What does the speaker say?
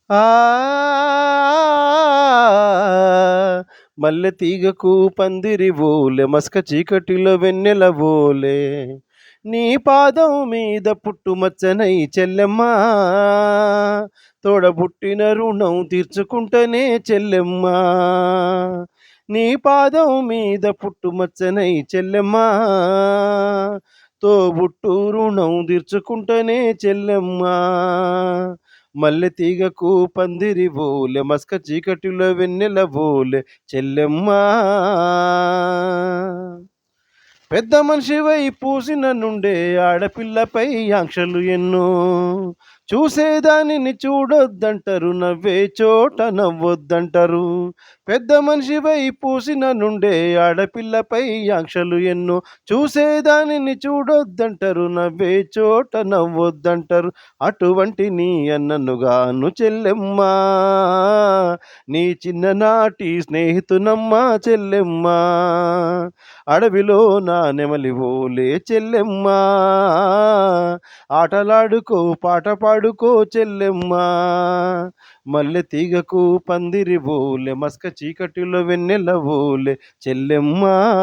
ఆ మల్లె తీగకు పందిరి ఓలె మస్క చీకటిలో వెన్నెల ఓలే నీ పాదం మీద పుట్టుమచ్చనై చెల్లెమ్మా తోడబుట్టిన రుణం తీర్చుకుంటనే చెల్లెమ్మా నీ పాదం మీద పుట్టుమచ్చనై చెల్లెమ్మా తోబుట్టు రుణం తీర్చుకుంటనే చెల్లెమ్మా మల్లె తీగకు పందిరి ఓలె మస్క చీకటిలో వెన్నెల ఓలె చెల్లెమ్మా పెద్ద మనిషివై పూసిన నుండే ఆడపిల్లపై ఆంక్షలు ఎన్నో చూసేదానిని చూడొద్దంటారు నవ్వే చోట నవ్వొద్దంటారు పెద్ద మనిషివై పూసిన నుండే ఆడపిల్లపై ఆంక్షలు ఎన్నో చూసేదానిని చూడొద్దంటారు నవ్వే చోట నవ్వొద్దంటారు అటువంటి నీ అన్ననుగాను చెల్లెమ్మా నీ చిన్ననాటి స్నేహితునమ్మా చెల్లెమ్మా అడవిలో నా నెమలి ఓలే చెల్లెమ్మా ఆటలాడుకో పాట పాడుకో చెల్లెమ్మా మల్లె తీగకు పందిరి ఓలె మస్క చీకటిలో వెన్నెల ఓలే చెల్లెమ్మా